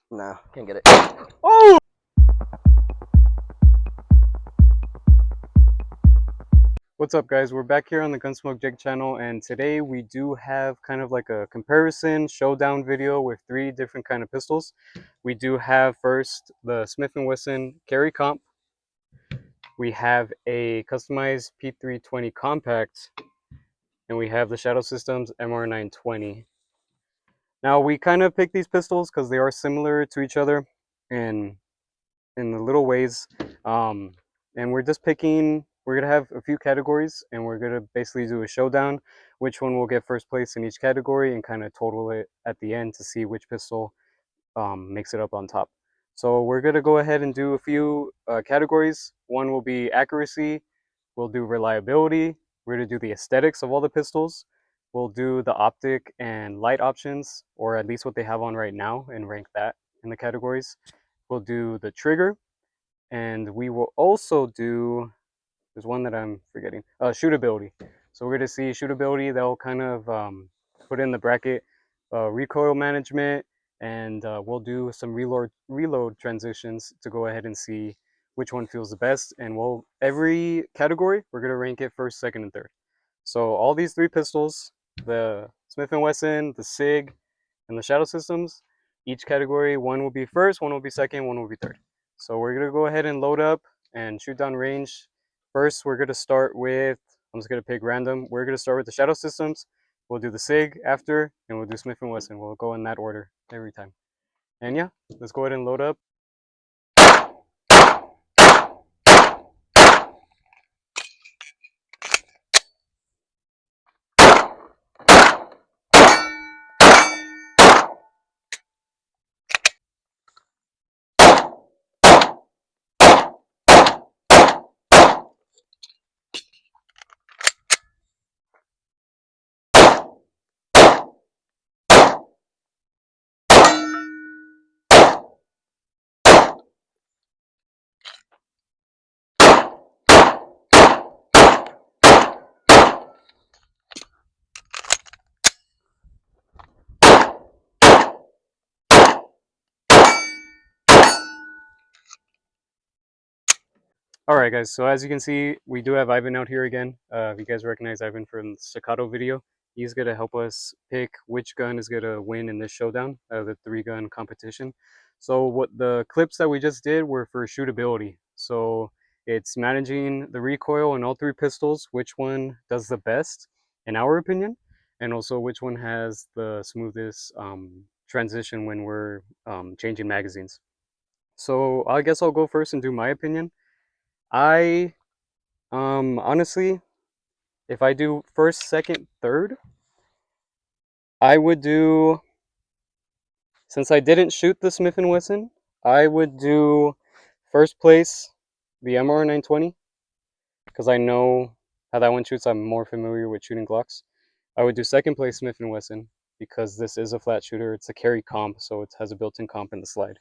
No, can't get it. Oh! What's up, guys? We're back here on the Gunsmoke Jig channel, and today we do have kind of like a comparison showdown video with three different kind of pistols. We do have first the Smith & Wesson Carry Comp. We have a customized P320 Compact, and we have the Shadow Systems MR920. Now, we kind of picked these pistols because they are similar to each other in the little ways, and we're just picking. We're gonna have a few categories, and we're gonna basically do a showdown, which one will get first place in each category, and kind of total it at the end to see which pistol makes it up on top. So we're gonna go ahead and do a few categories. One will be accuracy. We'll do reliability. We're gonna do the aesthetics of all the pistols. We'll do the optic and light options, or at least what they have on right now, and rank that in the categories. We'll do the trigger, and we will also do, there's one that I'm forgetting, shootability. So we're going to see shootability. They'll kind of put in the bracket recoil management, and we'll do some reload transitions to go ahead and see which one feels the best. And we'll, every category, we're going to rank it first, second, and third. So all these three pistols, the Smith & Wesson, the SIG, and the Shadow Systems, each category, one will be first, one will be second, one will be third. So we're gonna go ahead and load up and shoot down range. First, we're gonna start with, I'm just gonna pick random. We're gonna start with the Shadow Systems. We'll do the SIG after, and we'll do Smith & Wesson. We'll go in that order every time. And yeah, let's go ahead and load up. All right, guys, so as you can see, we do have Ivan out here again. If you guys recognize Ivan from the Staccato video, he's going to help us pick which gun is going to win in this showdown, the three-gun competition. So what the clips that we just did were for shootability. So it's managing the recoil on all three pistols, which one does the best, in our opinion, and also which one has the smoothest transition when we're changing magazines. So I guess I'll go first and do my opinion. I honestly, if I do first, second, third, I would do, since I didn't shoot the Smith & Wesson, I would do first place the MR920 because I know how that one shoots. I'm more familiar with shooting Glocks. I would do second place Smith & Wesson because this is a flat shooter. It's a carry comp, so it has a built-in comp in the slide.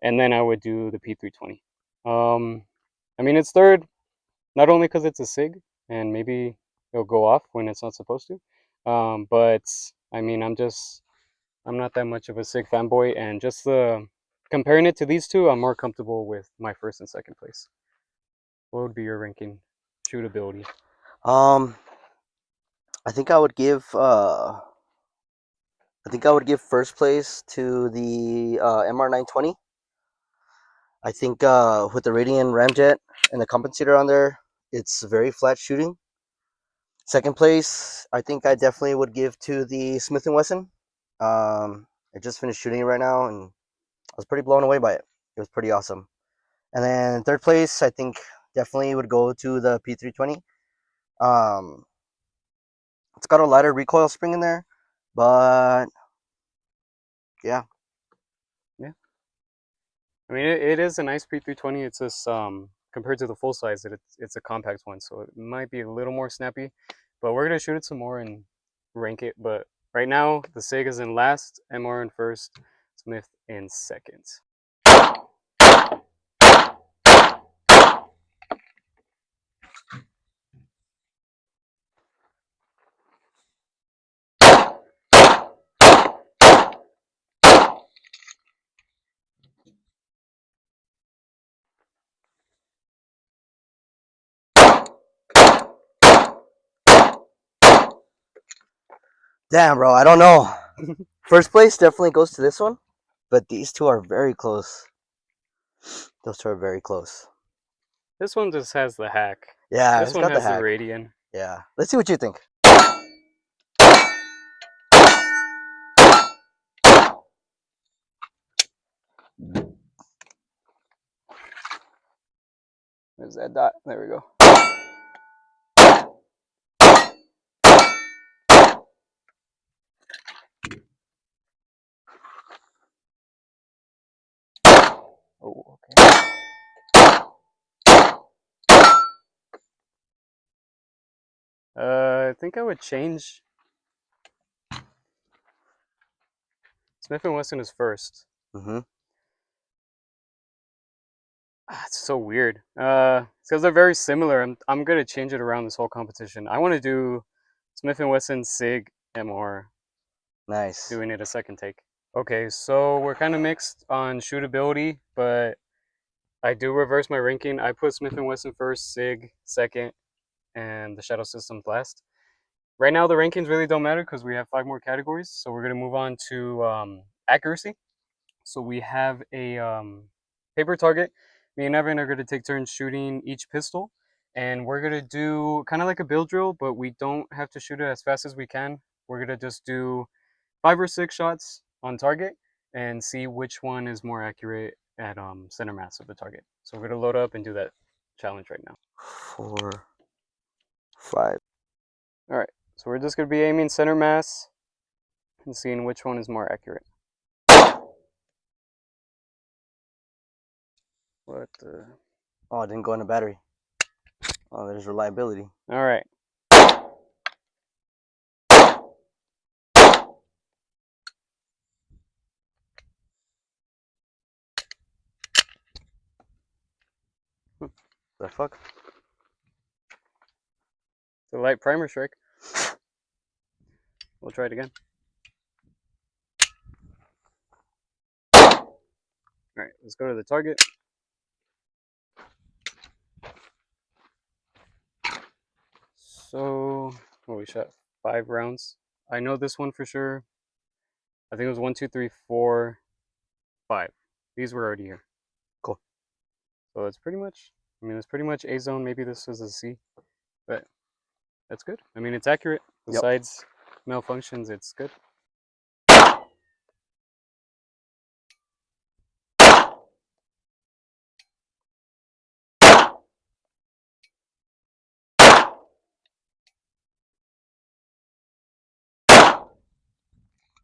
And then I would do the P320. I mean, it's third, not only because it's a SIG and maybe it'll go off when it's not supposed to, but I mean, I'm not that much of a SIG fanboy, and just comparing it to these two, I'm more comfortable with my first and second place. What would be your ranking? Shootability. Um, I think I would give first place to the MR920. I think with the Radian Ramjet and the compensator on there, it's very flat shooting. Second place, I think I definitely would give to the Smith & Wesson. I just finished shooting it right now, and I was pretty blown away by it. It was pretty awesome. And then third place, I think definitely would go to the P320. Um, it's got a lighter recoil spring in there, but yeah. Yeah, I mean, it is a nice P320. It's just compared to the full size, it's a compact one, so it might be a little more snappy. But we're gonna shoot it some more and rank it. But right now, the SIG is in last, MR in first, Smith in second. Damn, bro, I don't know. First place definitely goes to this one, but these two are very close. Those two are very close. This one just has the hack. Yeah, This it's one got the has the hack. radian. Yeah. Let's see what you think. There's that dot. There we go. Oh, okay. I think I would change. Smith & Wesson is first. Mm-hmm. It's so weird. Because they're very similar. I'm gonna change it around this whole competition. I want to do Smith & Wesson Sig MR, Nice. doing it a second take. Okay, so we're kind of mixed on shootability, but I do reverse my ranking. I put Smith & Wesson first, Sig second, and the Shadow Systems last. Right now, the rankings really don't matter because we have 5 more categories. So we're gonna move on to accuracy. So we have a paper target. Me and Evan are going to take turns shooting each pistol. And we're going to do kind of like a build drill, but we don't have to shoot it as fast as we can. We're going to just do 5 or 6 shots on target and see which one is more accurate at center mass of the target. So we're going to load up and do that challenge right now. 4, 5. All right. So we're just going to be aiming center mass and seeing which one is more accurate. What the... Oh, it didn't go in the battery. Oh, there's reliability. All right. The fuck? The light primer strike. We'll try it again. All right, let's go to the target. So, well, we shot 5 rounds. I know this one for sure. I think it was 1, 2, 3, 4, 5. These were already here. Cool. So it's pretty much, I mean, it's pretty much A zone. Maybe this was a C, but that's good. I mean, it's accurate. Besides malfunctions, it's good.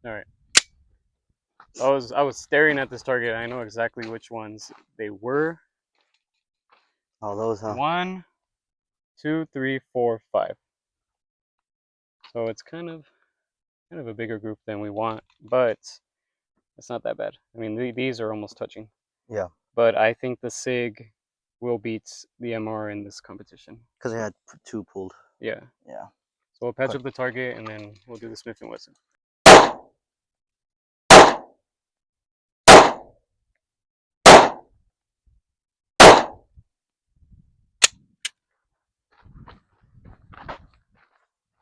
All right. I was staring at this target. I know exactly which ones they were. Oh, those, huh? 1, 2, 3, 4, 5. So it's kind of a bigger group than we want, but it's not that bad. I mean, these are almost touching. Yeah. But I think the SIG will beat the MR in this competition. Because they had 2 pulled. Yeah. Yeah. So we'll patch up the target and then we'll do the Smith & Wesson.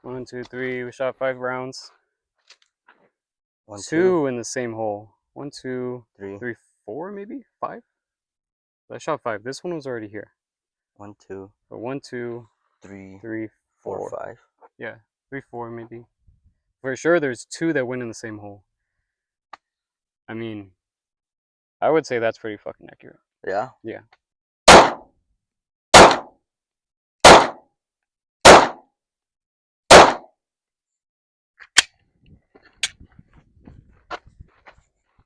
One, two, three. We shot 5 rounds. 1, 2 in the same hole. 1, 2, 3, 3, 4, maybe 5. I shot 5. This one was already here. 1, 2. So 1, 2, 3, 3, 4, 4. 5. Yeah, 3, 4 maybe. For sure, there's 2 that went in the same hole. I mean, I would say that's pretty fucking accurate. Yeah. Yeah.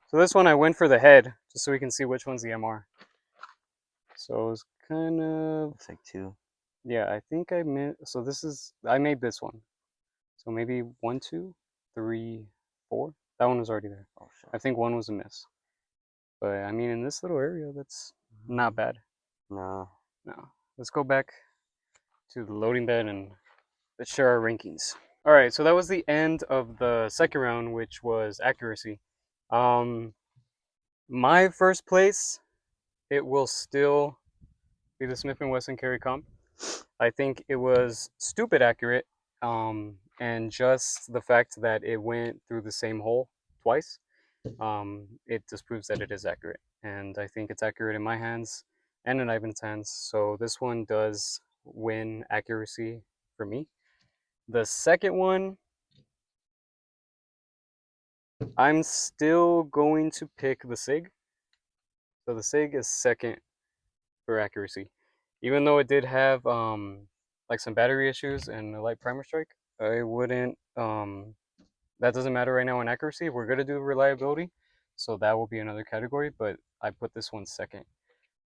So this one I went for the head, just so we can see which one's the MR. So it's kind of... Looks like 2. Yeah, I think I made... So this is... I made this one. So maybe 1, 2, 3, 4. That one was already there. Oh, shit. I think 1 was a miss. But I mean, in this little area, that's not bad. No. No. Let's go back to the loading bed and let's share our rankings. All right, so that was the end of the second round, which was accuracy. My first place, it will still be the Smith & Wesson Carry Comp. I think it was stupid accurate. and just the fact that it went through the same hole twice, it disproves that it is accurate. And I think it's accurate in my hands and in Ivan's hands. So this one does win accuracy for me. The second one, I'm still going to pick the SIG. So the SIG is second for accuracy. Even though it did have like some battery issues and a light primer strike, I wouldn't that doesn't matter right now in accuracy. We're gonna do reliability, so that will be another category, but I put this one second,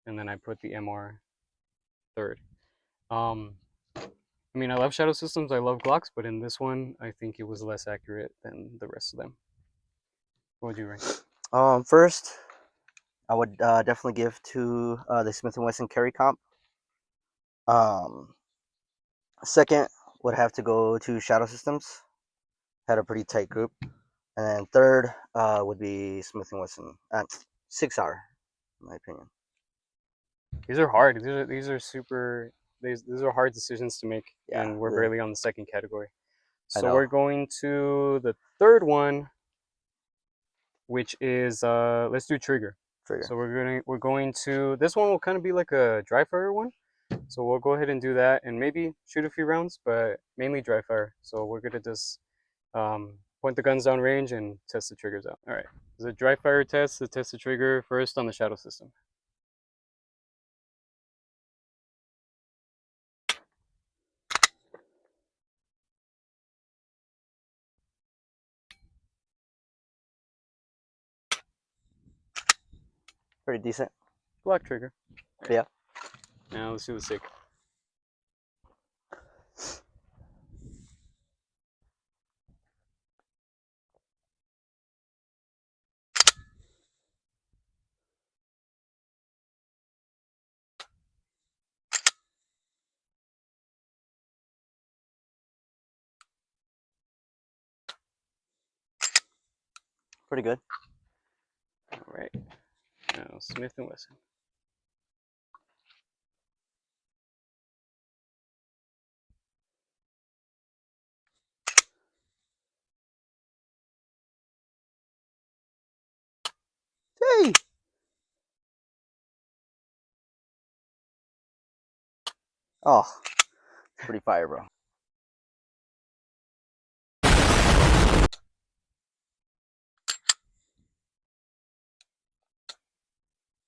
and then I put the MR third. Um I mean, I love Shadow Systems, I love Glocks, but in this one, I think it was less accurate than the rest of them. What would you rank? First, I would definitely give to the Smith & Wesson Carry Comp. Second would have to go to Shadow Systems. Had a pretty tight group. And then third would be Smith & Wesson at 6R, in my opinion. These are hard. These are super. These are hard decisions to make, Yeah, and we're barely on the second category. I So know. we're going to the third one, which is let's do trigger. So we're going to this one will kind of be like a dry fire one. So we'll go ahead and do that, and maybe shoot a few rounds, but mainly dry fire. So we're gonna just point the guns down range and test the triggers out. All right, the dry fire test to test the trigger first on the Shadow System. Pretty decent. Black trigger. Right. Yeah. Now let's do the SIG. Pretty good. All right. Now Smith & Wesson. Hey! Oh, it's pretty fire, bro.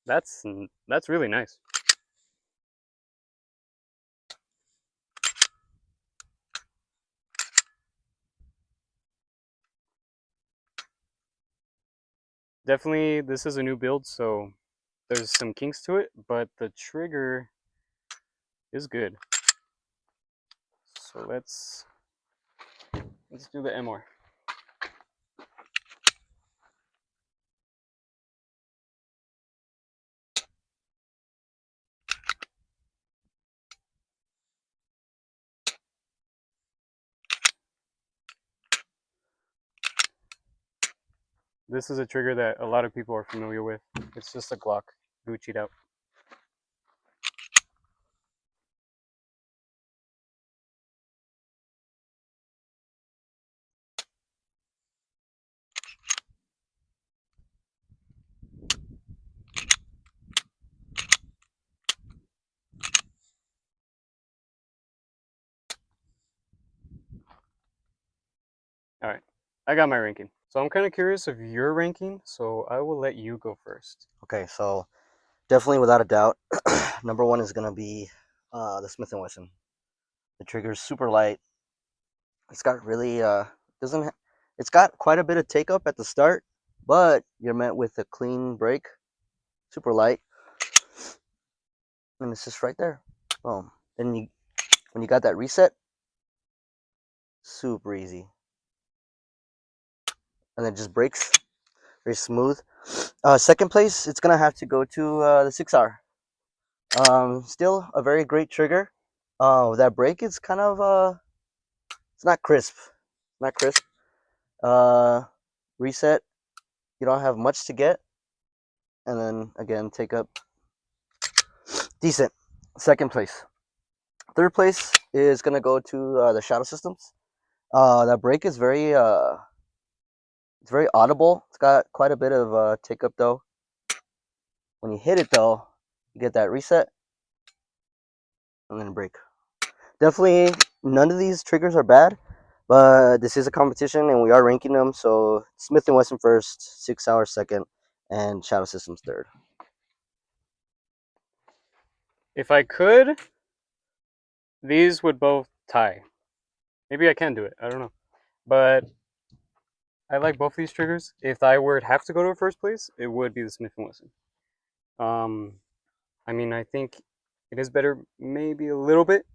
That's really nice. Definitely, this is a new build, so there's some kinks to it, but the trigger is good. So let's do the MR. This is a trigger that a lot of people are familiar with. It's just a Glock Gucci'd out. All right, I got my ranking. So I'm kind of curious of your ranking, so I will let you go first. Okay, so definitely without a doubt, number one is gonna be the Smith & Wesson. The trigger is super light. It's got really doesn't it's got quite a bit of take up at the start, but you're met with a clean break, super light, and it's just right there. Boom. Then when you got that reset, super easy, and then just breaks very smooth. Second place, it's gonna have to go to the 6R. Still a very great trigger. That break is kind of it's not crisp, not crisp. Reset, you don't have much to get, and then again take up decent. Second place. Third place is gonna go to the Shadow Systems. That brake is it's very audible. It's got quite a bit of tick up though. When you hit it though, you get that reset and then brake. Definitely, none of these triggers are bad, but this is a competition and we are ranking them. So Smith and Wesson first, 6 hours second, and Shadow Systems third. If I could, these would both tie. Maybe I can do it. I don't know. But I like both these triggers. If I were to have to go to a first place, it would be the Smith and Wesson. Um, I mean, I think it is better, maybe a little bit,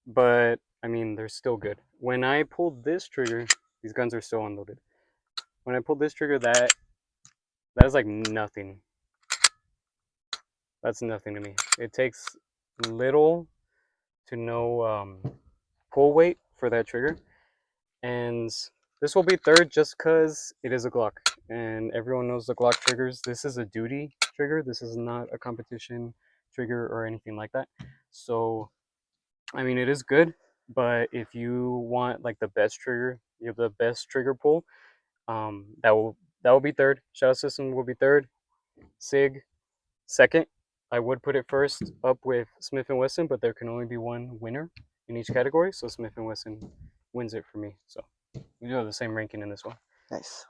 but I mean, they're still good. When I pulled this trigger, these guns are still unloaded. When I pulled this trigger, that is like nothing. That's nothing to me. It takes little to no pull weight for that trigger, and this will be third just because it is a Glock, and everyone knows the Glock triggers. This is a duty trigger. This is not a competition trigger or anything like that. So, I mean, it is good, but if you want like the best trigger, you have the best trigger pull. That will be third. Shadow System will be third. Sig second. I would put it first up with Smith and Wesson, but there can only be one winner in each category, so Smith and Wesson wins it for me. So we do have the same ranking in this one. Nice.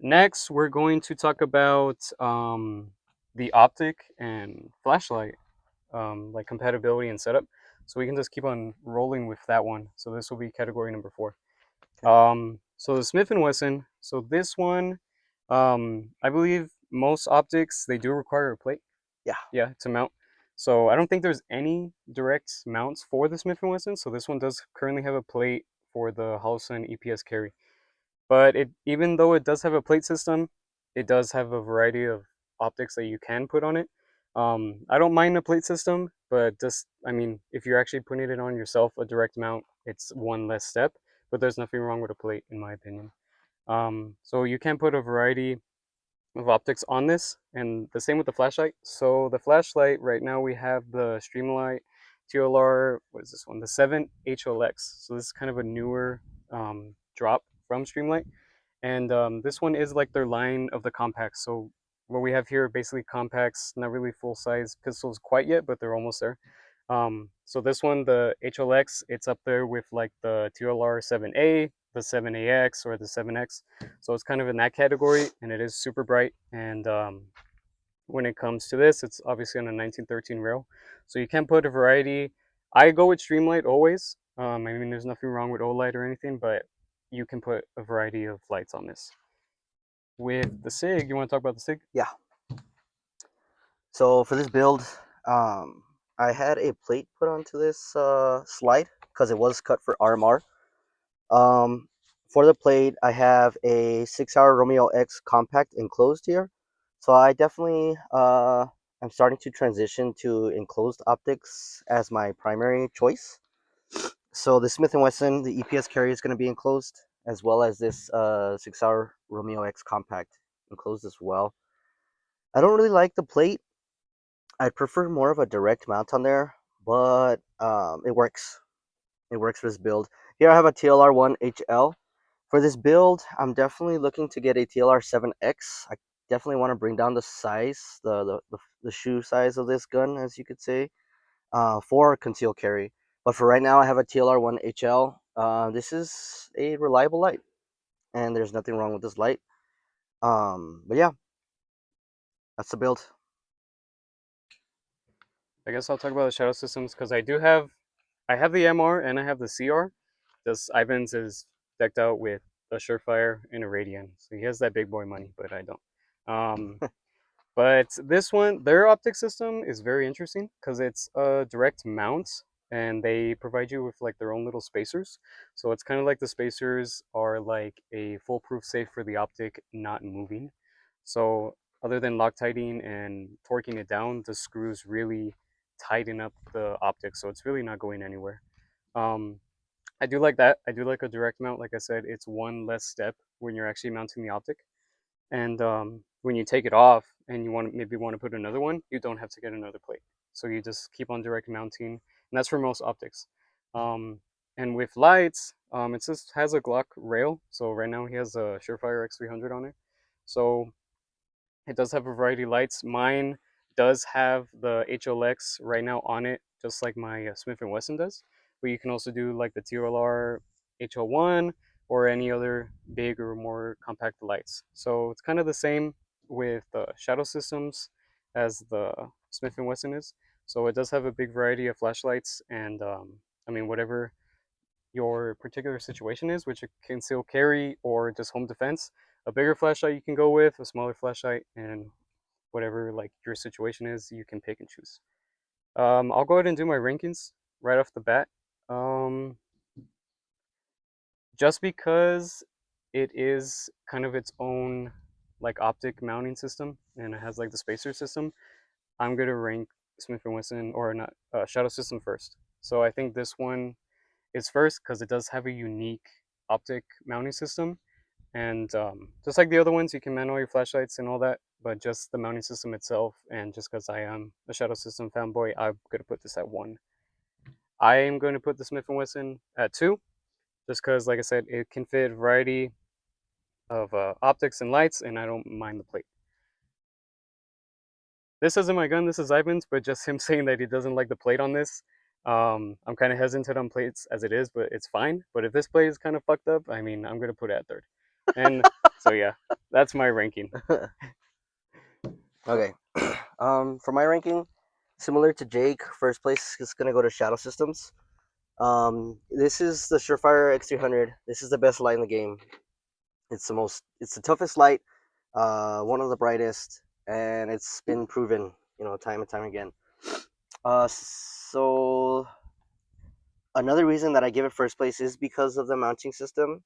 Next, we're going to talk about the optic and flashlight, like compatibility and setup. So we can just keep on rolling with that one. So this will be category number 4. Okay. So the Smith and Wesson. So this one, I believe most optics they do require a plate. Yeah. Yeah, to mount. So I don't think there's any direct mounts for the Smith and Wesson. So this one does currently have a plate for the Holosun EPS carry. But even though it does have a plate system, it does have a variety of optics that you can put on it. I don't mind a plate system, but just I mean, if you're actually putting it on yourself, a direct mount, it's one less step. But there's nothing wrong with a plate, in my opinion. So you can put a variety of optics on this, and the same with the flashlight. So the flashlight right now we have the Streamlight TLR. What is this one? The 7 HLX. So this is kind of a newer drop from Streamlight, and this one is like their line of the compacts. So what we have here are basically compacts, not really full size pistols quite yet, but they're almost there. So this one, the HLX, it's up there with like the TLR 7A, the 7AX, or the 7X. So it's kind of in that category, and it is super bright. And when it comes to this, it's obviously on a 1913 rail, so you can put a variety. I go with Streamlight always. I mean, there's nothing wrong with OLight or anything, but you can put a variety of lights on this. With the SIG, you want to talk about the SIG? Yeah. So for this build, um, I had a plate put onto this slide because it was cut for RMR. For the plate, I have a 6-hour Romeo X compact enclosed here. So I definitely am starting to transition to enclosed optics as my primary choice. So the Smith & Wesson, the EPS carry is going to be enclosed, as well as this 6-hour Romeo X compact enclosed as well. I don't really like the plate. I'd prefer more of a direct mount on there, but it works. It works for this build. Here I have a TLR1 HL. For this build, I'm definitely looking to get a TLR7X. I definitely want to bring down the size, the shoe size of this gun, as you could say, for concealed carry. But for right now, I have a TLR1 HL. This is a reliable light, and there's nothing wrong with this light. But yeah, that's the build. I guess I'll talk about the shadow systems because I have the MR and I have the CR. Just Ivan's is decked out with a Surefire and a Radian, so he has that big boy money, but I don't. Um, But this one, their optic system is very interesting because it's a direct mount, and they provide you with like their own little spacers. So it's kind of like the spacers are like a foolproof safe for the optic not moving. So other than Loctiting and torquing it down, the screws really tighten up the optic, so it's really not going anywhere. Um, I do like that. I do like a direct mount. Like I said, it's one less step when you're actually mounting the optic. And when you take it off and you maybe want to put another one, you don't have to get another plate. So you just keep on direct mounting, and that's for most optics. Um, And with lights, it just has a Glock rail. So right now he has a Surefire X300 on it. So it does have a variety of lights. Mine does have the HLX right now on it, just like my Smith& and Wesson does. But you can also do like the TLR HL1 or any other big or more compact lights. So it's kind of the same with shadow systems as the Smith& and Wesson is. So it does have a big variety of flashlights and I mean whatever your particular situation is, which it can still carry or just home defense. A bigger flashlight you can go with, a smaller flashlight, and whatever like your situation is, you can pick and choose. I'll go ahead and do my rankings right off the bat. Um, just because it is kind of its own like optic mounting system and it has like the spacer system, I'm gonna rank Smith& and Wesson or not Shadow System first. So I think this one is first because it does have a unique optic mounting system. And just like the other ones, you can man all your flashlights and all that, but just the mounting system itself, and just because I am a Shadow System fanboy, I'm going to put this at 1. I am going to put the Smith& and Wesson at 2, just because, like I said, it can fit a variety of optics and lights, and I don't mind the plate. This isn't my gun, this is Ivan's, but just him saying that he doesn't like the plate on this, I'm kind of hesitant on plates as it is, but it's fine. But if this plate is kind of fucked up, I mean, I'm going to put it at 3rd. And so, yeah, that's my ranking. Okay. For my ranking, similar to Jake, first place is gonna go to Shadow Systems. This is the Surefire X300. This is the best light in the game. It's the toughest light, one of the brightest, and it's been proven, time and time again. So another reason that I give it first place is because of the mounting system.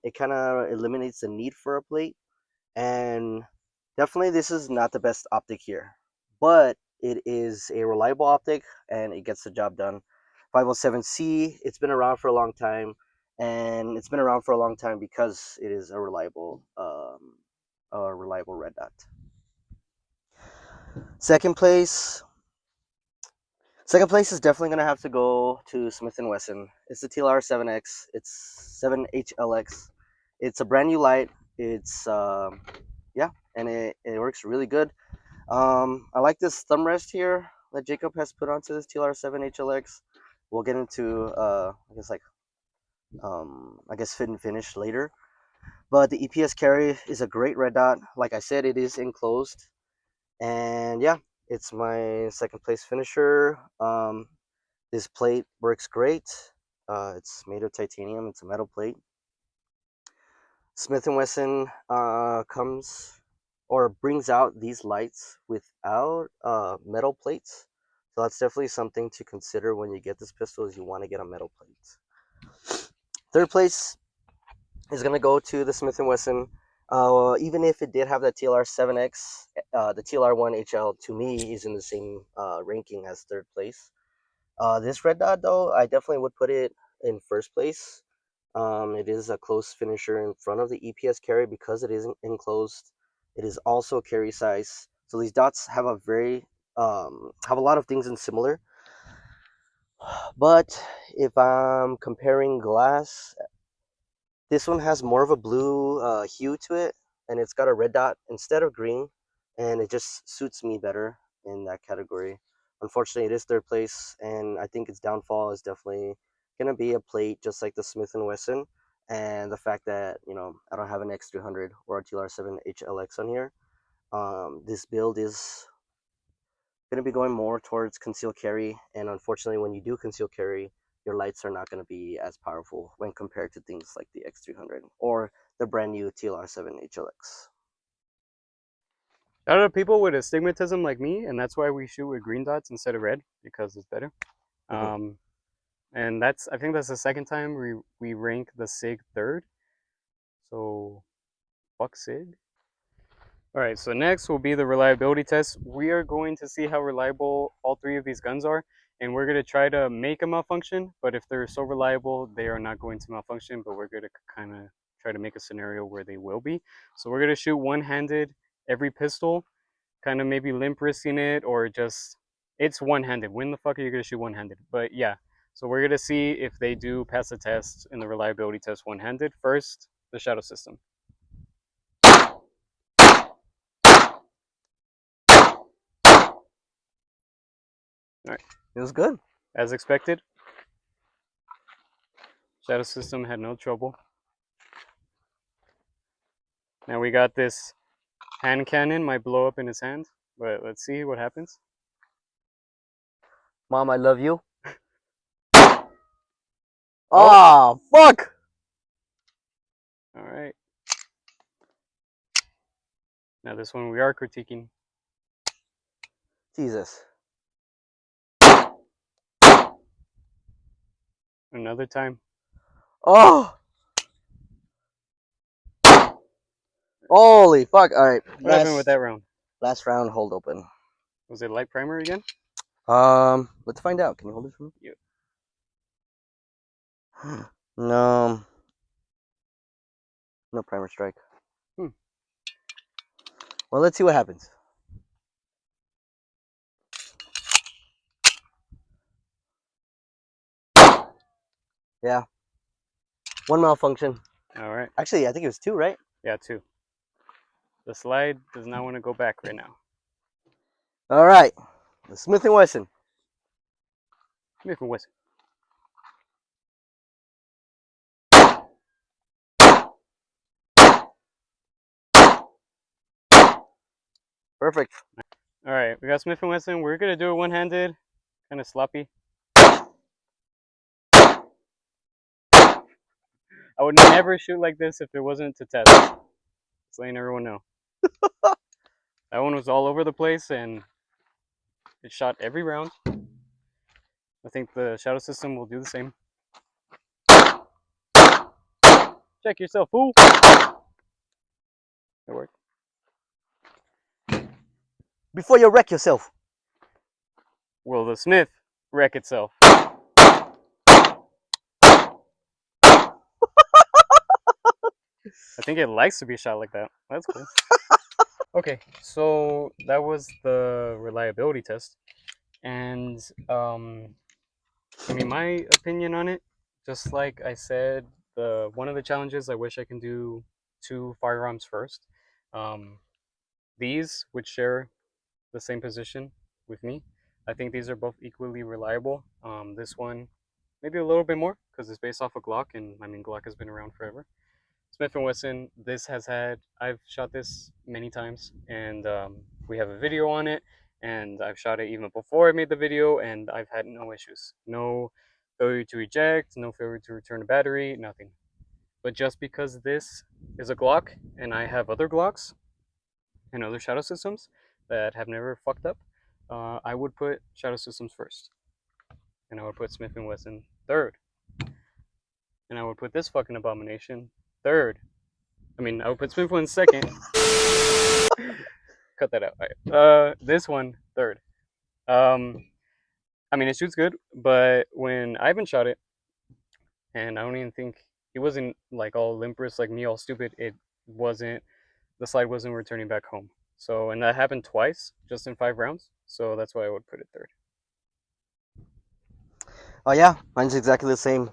It kind of eliminates the need for a plate, and definitely this is not the best optic here, but it is a reliable optic and it gets the job done. 507C, it's been around for a long time, and it's been around for a long time because it is a reliable red dot. Second place, Second place is definitely gonna have to go to Smith and Wesson. It's the TLR 7X. It's 7HLX. It's a brand new light. It's yeah, and it works really good. I like this thumb rest here that Jacob has put onto this TLR 7HLX. We'll get into I guess fit and finish later. But the EPS carry is a great red dot. Like I said, it is enclosed, and yeah, it's my second place finisher. This plate works great. It's made of titanium. It's a metal plate. Smith& Wesson comes or brings out these lights without metal plates. So that's definitely something to consider when you get this pistol is you want to get a metal plate. Third place is going to go to the Smith& Wesson. Even if it did have that TLR 7X, the TLR 1HL to me is in the same ranking as third place. This red dot, though, I definitely would put it in first place. It is a close finisher in front of the EPS carry because it is enclosed. It is also carry size. So these dots have have a lot of things in similar. But if I'm comparing glass, this one has more of a blue hue to it, and it's got a red dot instead of green, and it just suits me better in that category. Unfortunately, it is third place, and I think its downfall is definitely gonna be a plate just like the Smith and Wesson, and the fact that I don't have an X300 or a TLR7 HLX on here. This build is going to be going more towards concealed carry, and unfortunately, when you do conceal carry, your lights are not going to be as powerful when compared to things like the X300 or the brand new TLR7 HLX. There are people with astigmatism like me, and that's why we shoot with green dots instead of red because it's better. Mm-hmm. Um, and I think that's the second time we rank the Sig 3rd. So fuck Sig. All right, so next will be the reliability test. We are going to see how reliable all 3 of these guns are, and we're going to try to make them malfunction. But if they're so reliable, they are not going to malfunction. But we're going to kind of try to make a scenario where they will be. So we're going to shoot one-handed every pistol, kind of maybe limp wristing it or just it's one-handed. When the fuck are you gonna shoot one-handed? But yeah, So we're gonna see if they do pass the test in the reliability test one-handed. First, the shadow system. All right, It was good. as expected, shadow system had no trouble. Now we got this hand cannon, might blow up in his hand, but let's see what happens. Mom, I love you. Oh, Oh, fuck! all right. Now this one we are critiquing. Jesus. Another time. Oh! Holy fuck! All right, What happened with that round? last round. Hold open. Was it light primer again? Let's find out. Can you hold this for me? Yeah. No, no primer strike. Hmm. Well, let's see what happens. Yeah, one malfunction. All right. Actually, I think it was two, right? Yeah, two. The slide does not want to go back right now. All right, the Smith & Wesson. Smith & Wesson. Perfect. All right, we got Smith & Wesson. We're gonna do it one-handed, kind of sloppy. I would never shoot like this if it wasn't to test. Just letting everyone know. That one was all over the place and it shot every round. I think the shadow system will do the same. Check yourself, fool. That worked. Before you wreck yourself. Will the Smith wreck itself? I think it likes to be shot like that. That's cool. Okay, so that was the reliability test. And I mean, my opinion on it, just like I said, one of the challenges I wish I can do two firearms first. Um, these would share the same position with me. I think these are both equally reliable. This one, maybe a little bit more because it's based off a Glock, and I mean Glock has been around forever. Smith & Wesson, this has had, I've shot this many times, and we have a video on it, and I've shot it even before I made the video, and I've had no issues. No failure to eject, no failure to return a battery, nothing. But just because this is a Glock, and I have other Glocks and other shadow systems that have never fucked up, I would put shadow systems first. And I would put Smith & Wesson third. And I would put this fucking abomination third. I mean, I would put Smith & Wesson second. Cut that out. All right. This one third. I mean, it shoots good, but when Ivan shot it, and I don't even think he wasn't like all limp wrist like me, all stupid. It wasn't. The slide wasn't returning back home. So, and that happened twice, just in 5 rounds. So that's why I would put it third. Oh yeah, mine's exactly the same.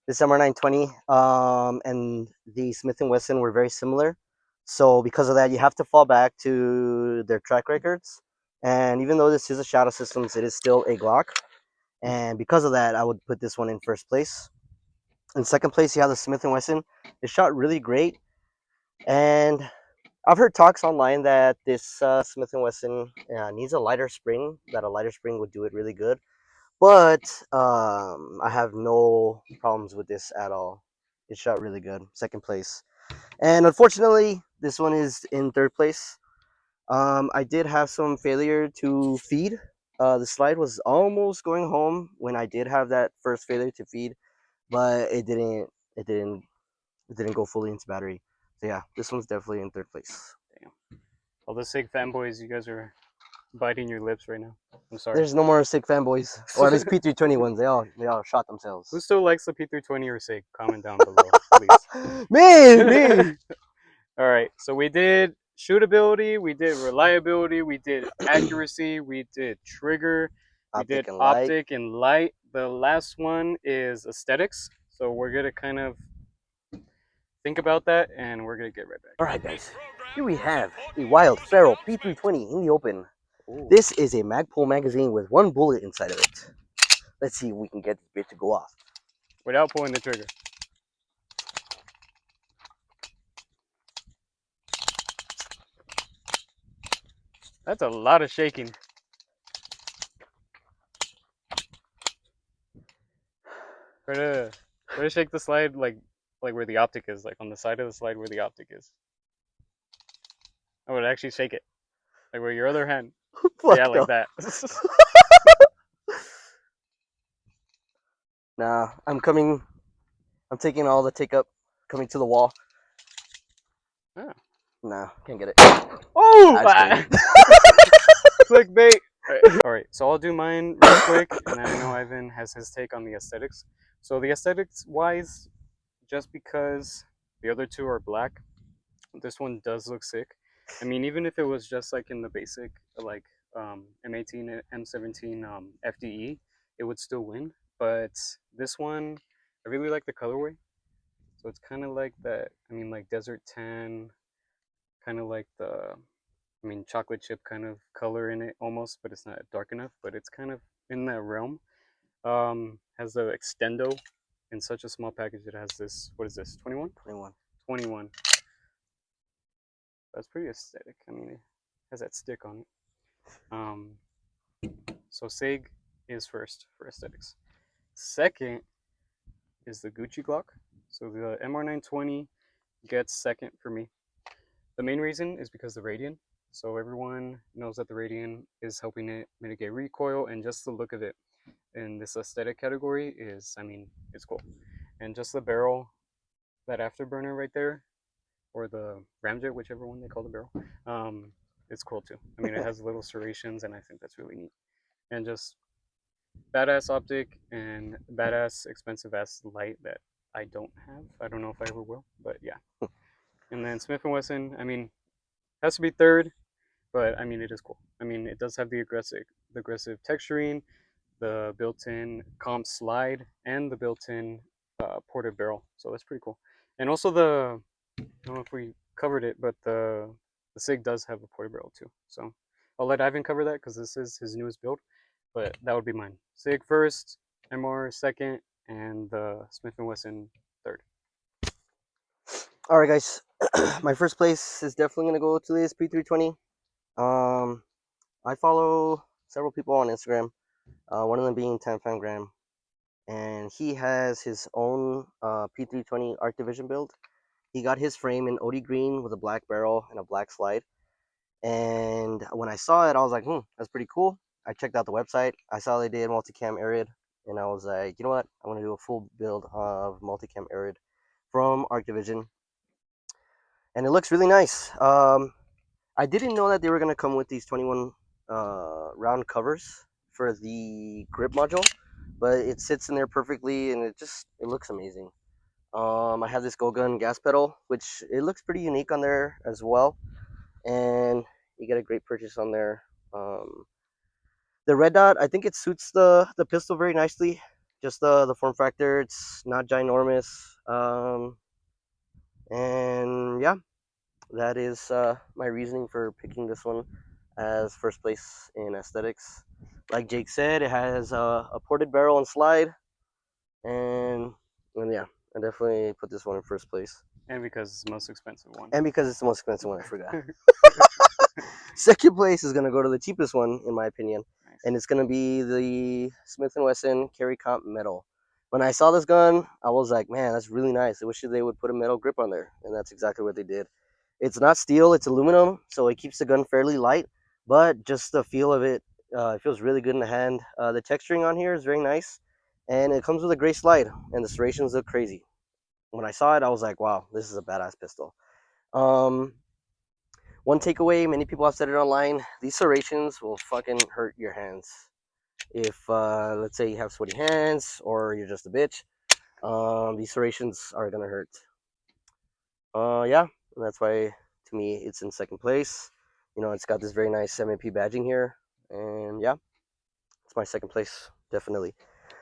This MR920 and the Smith & Wesson were very similar. So because of that, you have to fall back to their track records. And even though this is a Shadow Systems, it is still a Glock. And because of that, I would put this one in first place. In second place, you have the Smith & Wesson. It shot really great. And I've heard talks online that this Smith & Wesson needs a lighter spring, that a lighter spring would do it really good. But I have no problems with this at all. It shot really good. Second place. And unfortunately, this one is in third place. I did have some failure to feed. The slide was almost going home when I did have that first failure to feed, but it didn't. It didn't go fully into battery. So yeah, this one's definitely in third place. Damn. All the SIG fanboys, you guys are biting your lips right now. I'm sorry. There's no more SIG fanboys, or at least P320 ones. They all shot themselves. Who still likes the P320 or SIG? Comment down below, please. Me. All right, so we did shootability, we did reliability, we did accuracy, we did trigger, We Optic did and light. optic and light. The last one is aesthetics. So we're gonna kind of think about that, and we're gonna get right back. All right, guys. Here we have a wild feral P320 in the open. Ooh. This is a Magpul magazine with one bullet inside of it. Let's see if we can get this bitch to go off. Without pulling the trigger. That's a lot of shaking. Try to shake the slide like where the optic is, like on the side of the slide where the optic is. I would actually shake it, like where your other hand. Yeah, like that. Nah, I'm coming. I'm taking all the take up, coming to the wall. Oh. Nah, can't get it. Oh! Ah, Clickbait. All right, so I'll do mine real quick, and then I know Ivan has his take on the aesthetics. So the aesthetics wise, just because the other two are black, this one does look sick. I mean, even if it was just like in the basic, like M18, M17 FDE, it would still win. But this one, I really like the colorway. So it's kind of like that. I mean, like desert tan, kind of like the, I mean, chocolate chip kind of color in it almost, but it's not dark enough. But it's kind of in that realm. Has the extendo in such a small package. It has this. What is this? 21. 21. 21. That's pretty aesthetic. I mean, it has that stick on it. So SIG is first for aesthetics. Second is the Gucci Glock. So the MR920 gets second for me. The main reason is because the Radian. So everyone knows that the Radian is helping it mitigate recoil, and just the look of it in this aesthetic category is, I mean, it's cool. And just the barrel, that afterburner right there, or the ramjet, whichever one they call the barrel, it's cool too. I mean, it has little serrations, and I think that's really neat. And just badass optic and badass expensive ass light that I don't have. I don't know if I ever will, but yeah. And then Smith and Wesson, I mean, has to be third, but I mean, it is cool. I mean, it does have the aggressive texturing, the built-in comp slide, and the built-in ported barrel. So that's pretty cool. And also I don't know if we covered it, but the SIG does have a ported barrel too. So I'll let Ivan cover that because this is his newest build. But that would be mine. SIG first, MR second, and the Smith & Wesson third. All right, guys. My first place is definitely gonna go to this P320. I follow several people on Instagram. One of them being Tanfangram, and he has his own P320 Art Division build. He got his frame in OD green with a black barrel and a black slide. And when I saw it, I was like, that's pretty cool. I checked out the website. I saw they did multicam arid, and I was like, you know what? I'm gonna do a full build of multicam arid from Art Division, and it looks really nice. I didn't know that they were gonna come with these 21 round covers for the grip module, but it sits in there perfectly, and it looks amazing. I have this Go Gun gas pedal, which it looks pretty unique on there as well, and you get a great purchase on there. The red dot, I think it suits the pistol very nicely. Just the form factor, it's not ginormous, and yeah, that is my reasoning for picking this one as first place in aesthetics. Like Jake said, it has a ported barrel and slide, and yeah, I definitely put this one in first place. And because it's the most expensive one. And because it's the most expensive one, I forgot. Second place is gonna go to the cheapest one, in my opinion, Nice. and it's gonna be the Smith and Wesson Carry Comp Metal. When I saw this gun, I was like, man, that's really nice. I wish they would put a metal grip on there, and that's exactly what they did. It's not steel; it's aluminum, so it keeps the gun fairly light. But just the feel of it, it feels really good in the hand. The texturing on here is very nice, and it comes with a gray slide, and the serrations look crazy. When I saw it, I was like, wow, this is a badass pistol. One takeaway, many people have said it online, these serrations will fucking hurt your hands. If, let's say you have sweaty hands or you're just a bitch, these serrations are going to hurt. Yeah, and that's why, to me, it's in second place. You know, it's got this very nice MAP badging here. And yeah, it's my second place, definitely.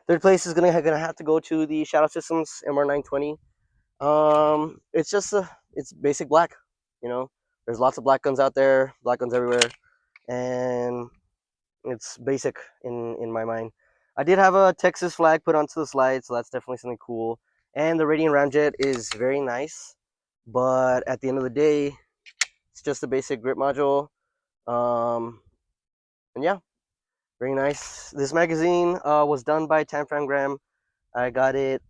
Third place is gonna have to go to the Shadow Systems MR920. It's just it's basic black. You know, there's lots of black guns out there, black guns everywhere, and it's basic in my mind. I did have a Texas flag put onto the slide, so that's definitely something cool. And the Radiant Ramjet is very nice, but at the end of the day, it's just a basic grip module. And yeah, very nice. This magazine was done by Tanfrangram. I got it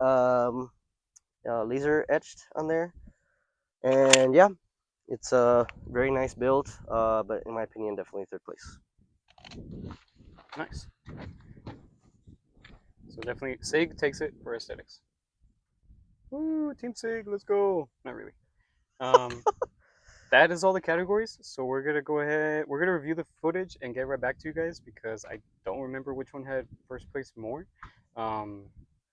laser etched on there, and yeah, it's a very nice build. But in my opinion, definitely third place. Nice. So definitely SIG takes it for aesthetics. Woo, Team SIG, let's go. Not really. That is all the categories. So we're gonna go ahead. We're gonna review the footage and get right back to you guys because I don't remember which one had first place more. Um,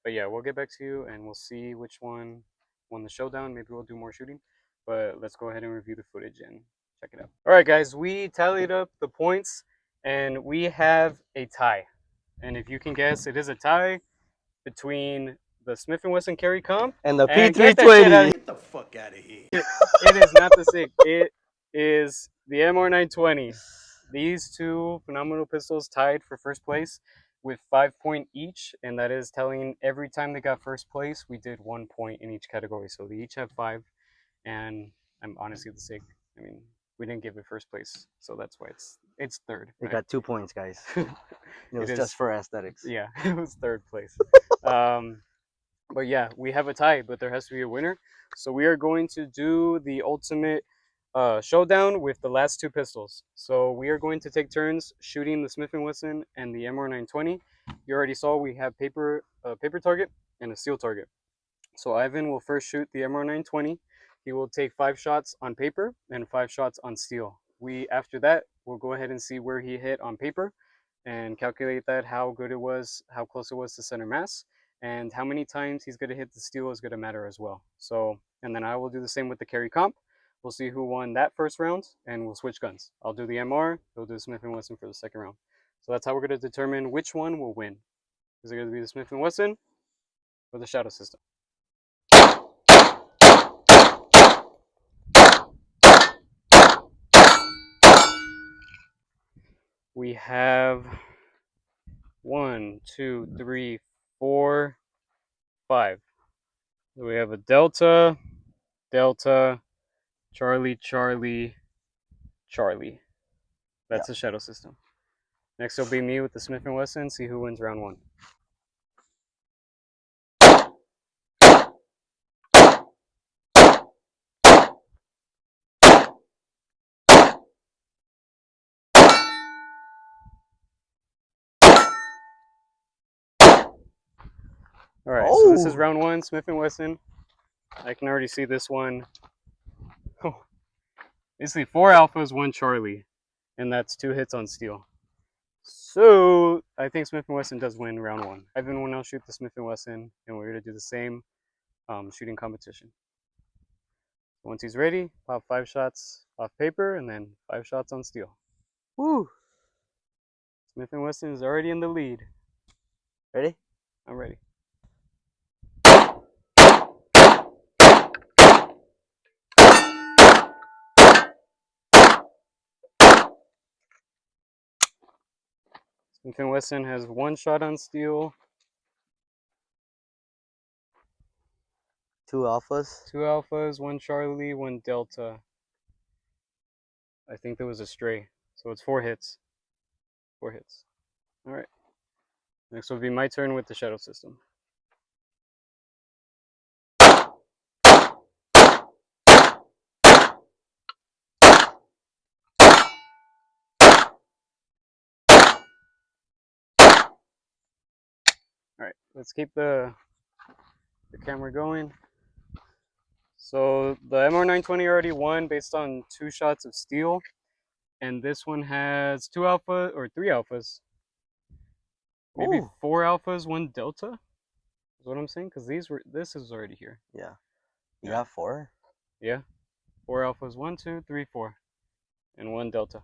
but yeah, we'll get back to you and we'll see which one won the showdown. Maybe we'll do more shooting. But let's go ahead and review the footage and check it out. All right, guys, we tallied up the points and we have a tie. And if you can guess, it is a tie between the Smith & Wesson Carry Comp and the and P320. Get the fuck out of here. It is not the SIG. It is the MR920. These two phenomenal pistols tied for first place with 5 points each, and that is telling every time they got first place, we did 1 point in each category. So they each have 5, and I'm honestly the SIG. I mean, we didn't give it first place, so that's why it's third. They right? got 2 points, guys. It was just for aesthetics. Yeah, it was third place. But yeah, we have a tie, but there has to be a winner. So we are going to do the ultimate showdown with the last 2 pistols. So we are going to take turns shooting the Smith & Wesson and the MR920. You already saw we have paper target and a steel target. So Ivan will first shoot the MR920. He will take 5 shots on paper and 5 shots on steel. After that, we'll go ahead and see where he hit on paper and calculate that, how good it was, how close it was to center mass, and how many times he's going to hit the steel is going to matter as well. So, and then I will do the same with the carry comp. We'll see who won that first round, and we'll switch guns. I'll do the MR, he'll do the Smith & Wesson for the second round. So that's how we're going to determine which one will win. Is it going to be the Smith & Wesson or the Shadow System? We have 1, 2, 3, 4, 5. We have a Delta, Delta, Charlie, Charlie, Charlie. That's the Shadow System. Next will be me with the Smith & Wesson. See who wins round 1. All right, so this is round 1, Smith & Wesson. I can already see this one. Oh, basically 4 alphas, 1 Charlie, and that's 2 hits on steel. So I think Smith & Wesson does win round 1. Ivan will now shoot the Smith & Wesson, and we're going to do the same shooting competition. Once he's ready, pop 5 shots off paper, and then 5 shots on steel. Woo! Smith & Wesson is already in the lead. Ready? I'm ready. Smith & Wesson has 1 shot on steel. 2 alphas. 2 alphas, 1 Charlie, 1 Delta. I think there was a stray. So it's 4 hits. 4 hits. All right. Next will be my turn with the Shadow System. All right, let's keep the camera going. So the MR920 already won based on 2 shots of steel, and this one has 2 alpha or 3 alphas, maybe 4 alphas, 1 delta. Is what I'm saying, because this is already here. Yeah, you got 4. Yeah, 4 alphas, 1, 2, 3, 4, and 1 delta.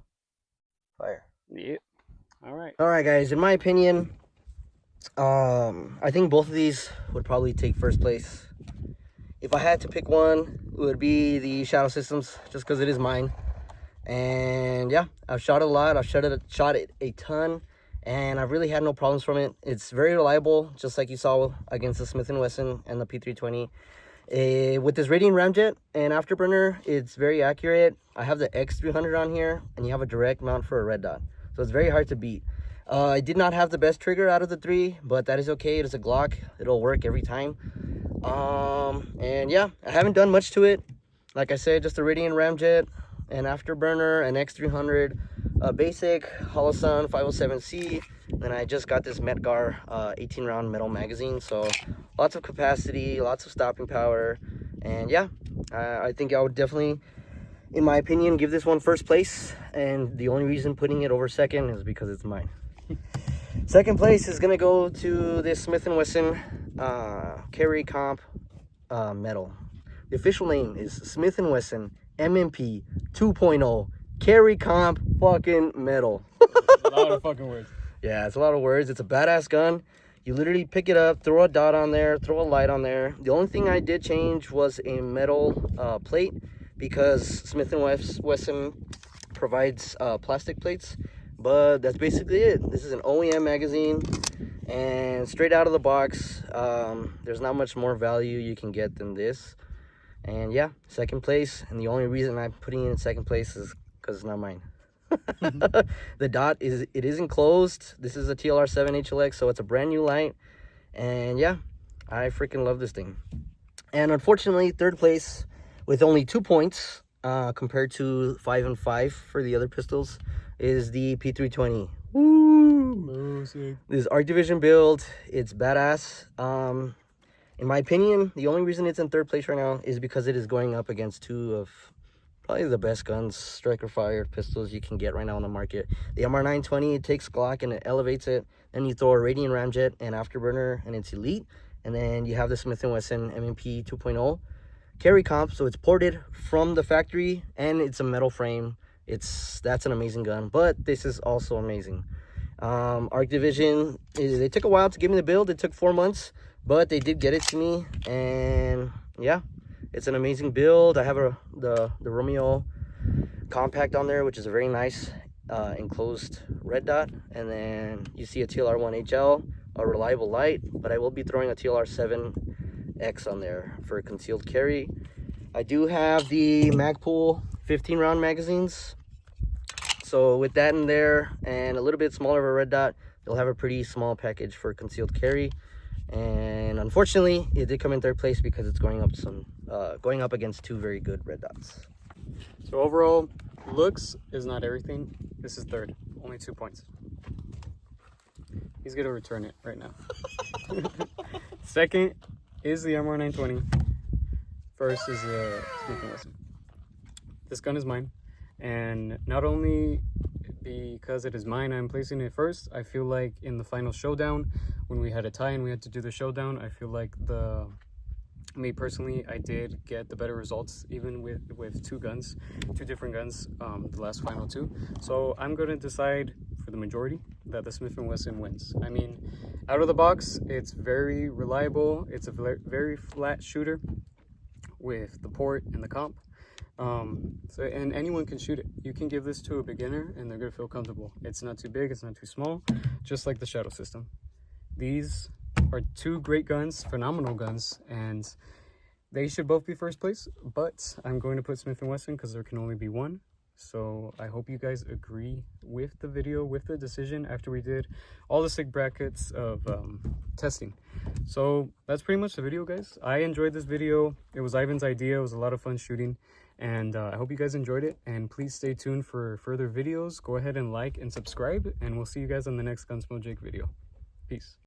Fire. Yep. All right. All right, guys. In my opinion, I think both of these would probably take first place. If I had to pick one, it would be the Shadow Systems, just because it is mine. And yeah, I've shot it a lot. I've shot it a ton, and I've really had no problems from it. It's very reliable, just like you saw against the Smith & Wesson and the P320. With this Radiant Ramjet and Afterburner, it's very accurate. I have the X300 on here, and you have a direct mount for a red dot, so it's very hard to beat. I did not have the best trigger out of the three, but that is okay. It is a Glock. It'll work every time. And yeah, I haven't done much to it. Like I said, just a Radiant Ramjet, an Afterburner, an X300, a basic Holosun 507C. Then I just got this Metgar 18 round metal magazine, so lots of capacity, lots of stopping power. And yeah, I think I would definitely, in my opinion, give this one first place. And the only reason putting it over second is because it's mine. Second place is gonna go to this Smith & Wesson Carry Comp metal. The official name is Smith & Wesson MMP 2.0 Carry Comp fucking metal. A lot of fucking words. Yeah, it's a lot of words. It's a badass gun. You literally pick it up, throw a dot on there, throw a light on there. The only thing I did change was a metal plate, because Smith & Wesson provides plastic plates. But that's basically it. This is an OEM magazine, and straight out of the box, there's not much more value you can get than this. And yeah, second place. And the only reason I'm putting it in second place is because it's not mine. The dot is enclosed. This is a TLR7 HLX, so it's a brand new light. And yeah, I freaking love this thing. And unfortunately, third place with only 2 points compared to 5 and 5 for the other pistols is the P320. Woo! Oh, this Art Division build, it's badass. In my opinion, the only reason it's in third place right now is because it is going up against two of probably the best guns, striker fired pistols you can get right now on the market. The MR920, it takes Glock and it elevates it. Then you throw a Radiant Ramjet and Afterburner, and it's elite. And then you have the Smith & Wesson MMP 2.0 Carry Comp, so it's ported from the factory, and it's a metal frame. That's an amazing gun, but this is also amazing. Arc Division, they took a while to give me the build. It took 4 months, but they did get it to me. And yeah, it's an amazing build. I have the Romeo compact on there, which is a very nice enclosed red dot. And then you see a TLR1HL, a reliable light, but I will be throwing a TLR7X on there for concealed carry. I do have the Magpul 15 round magazines. So with that in there and a little bit smaller of a red dot, you'll have a pretty small package for concealed carry. And unfortunately, it did come in third place because it's going up against two very good red dots. So overall, looks is not everything. This is third, only 2 points. He's gonna return it right now. Second is the MR920. First is the Smith & Wesson. This gun is mine. And not only because it is mine, I'm placing it first. I feel like in the final showdown, when we had a tie and we had to do the showdown, I feel like me personally, I did get the better results, even with two different guns, the last final two. So I'm going to decide for the majority that the Smith & Wesson wins. I mean, out of the box, it's very reliable. It's a very flat shooter with the port and the comp. And anyone can shoot it. You can give this to a beginner and they're gonna feel comfortable. It's not too big, it's not too small, just like the Shadow system. These are two great guns, phenomenal guns, and they should both be first place, but I'm going to put Smith & Wesson because there can only be one. So I hope you guys agree with the video, with the decision after we did all the SIG brackets of testing. So that's pretty much the video, guys. I enjoyed this video. It was Ivan's idea. It was a lot of fun shooting. And I hope you guys enjoyed it. And please stay tuned for further videos. Go ahead and like and subscribe. And we'll see you guys on the next Gunsmoke Jake video. Peace.